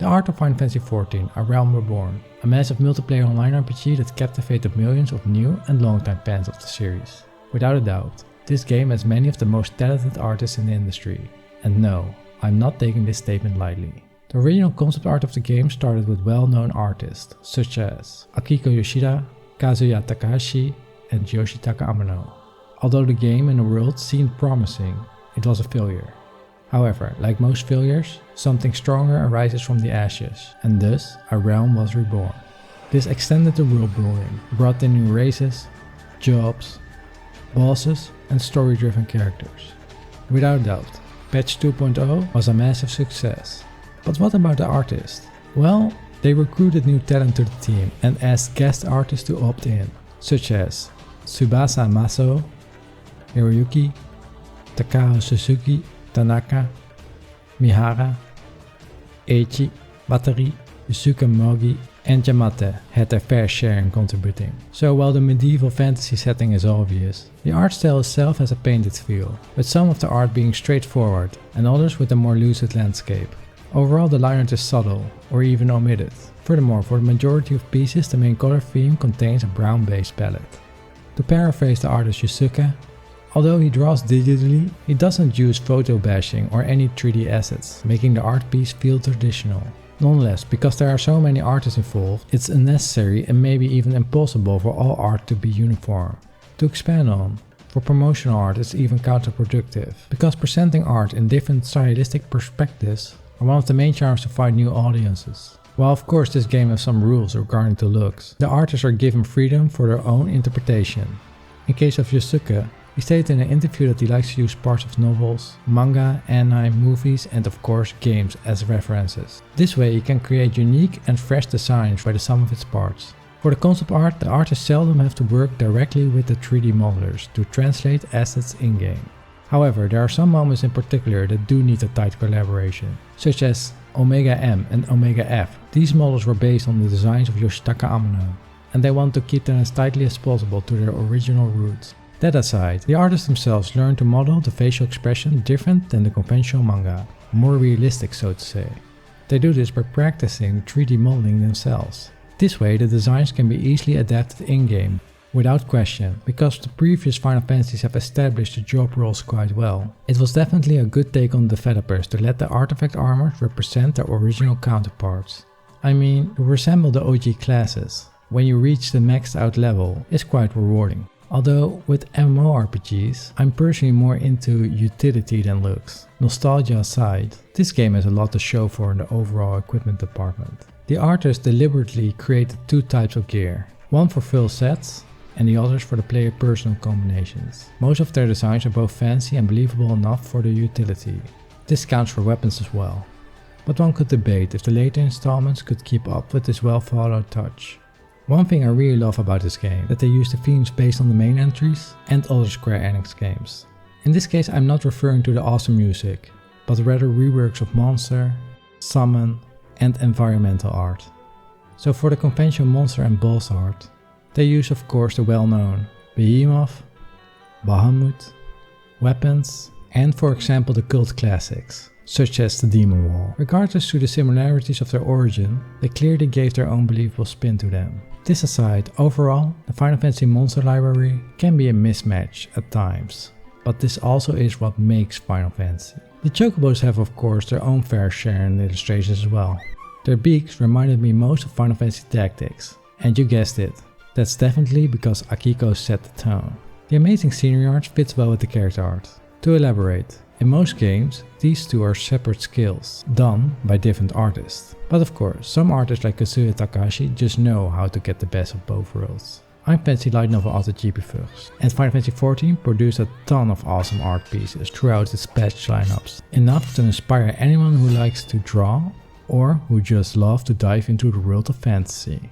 The art of Final Fantasy XIV A Realm Reborn, a massive multiplayer online RPG that captivated millions of new and longtime fans of the series. Without a doubt, this game has many of the most talented artists in the industry. And no, I'm not taking this statement lightly. The original concept art of the game started with well-known artists such as Akiko Yoshida, Kazuya Takahashi, and Yoshitaka Amano. Although the game and the world seemed promising, it was a failure. However, like most failures, something stronger arises from the ashes, and thus a realm was reborn. This extended the world building, brought in new races, jobs, bosses, and story-driven characters. Without doubt, patch 2.0 was a massive success. But what about the artist? Well, they recruited new talent to the team and asked guest artists to opt in, such as Tsubasa Maso, Hiroyuki, Takao Suzuki, Tanaka, Mihara, Eiichi, Batari, Yusuke Mogi, and Yamate had their fair share in contributing. So while the medieval fantasy setting is obvious, the art style itself has a painted feel, with some of the art being straightforward and others with a more lucid landscape. Overall, the line art is subtle, or even omitted. Furthermore, for the majority of pieces, the main color theme contains a brown-based palette. To paraphrase the artist Yusuke, although he draws digitally, he doesn't use photo bashing or any 3D assets, making the art piece feel traditional. Nonetheless, because there are so many artists involved, it's unnecessary and maybe even impossible for all art to be uniform. To expand on, for promotional art it's even counterproductive, because presenting art in different stylistic perspectives are one of the main charms to find new audiences. While of course this game has some rules regarding the looks, the artists are given freedom for their own interpretation. In case of Yusuke, he stated in an interview that he likes to use parts of novels, manga, anime, movies and of course games as references. This way he can create unique and fresh designs by the sum of its parts. For the concept art, the artists seldom have to work directly with the 3D modelers to translate assets in-game. However, there are some moments in particular that do need a tight collaboration, such as Omega M and Omega F. These models were based on the designs of Yoshitaka Amano, and they want to keep them as tightly as possible to their original roots. That aside, the artists themselves learned to model the facial expression different than the conventional manga, more realistic so to say. They do this by practicing 3D modeling themselves. This way the designs can be easily adapted in-game, without question, because the previous Final Fantasies have established the job roles quite well. It was definitely a good take on the developers to let the artifact armors represent their original counterparts. I mean, to resemble the OG classes, when you reach the maxed out level, is quite rewarding. Although with MMORPGs, I'm personally more into utility than looks. Nostalgia aside, this game has a lot to show for in the overall equipment department. The artists deliberately created two types of gear, one for full sets and the others for the player personal combinations. Most of their designs are both fancy and believable enough for the utility. This counts for weapons as well. But one could debate if the later installments could keep up with this well thought out touch. One thing I really love about this game, that they use the themes based on the main entries and other Square Enix games. In this case I'm not referring to the awesome music, but rather reworks of monster, summon and environmental art. So for the conventional monster and boss art, they use of course the well-known Behemoth, Bahamut, weapons and for example the cult classics, such as the Demon Wall. Regardless to the similarities of their origin, they clearly gave their own believable spin to them. This aside, overall, the Final Fantasy monster library can be a mismatch at times, but this also is what makes Final Fantasy. The Chocobos have of course their own fair share in illustrations as well. Their beaks reminded me most of Final Fantasy Tactics, and you guessed it, that's definitely because Akiko set the tone. The amazing scenery art fits well with the character art. To elaborate, in most games, these two are separate skills, done by different artists. But of course, some artists like Kazuya Takahashi just know how to get the best of both worlds. I'm Fantasy Light Novel author GP Fuchs, and Final Fantasy XIV produced a ton of awesome art pieces throughout its patch lineups. Enough to inspire anyone who likes to draw or who just loves to dive into the world of fantasy.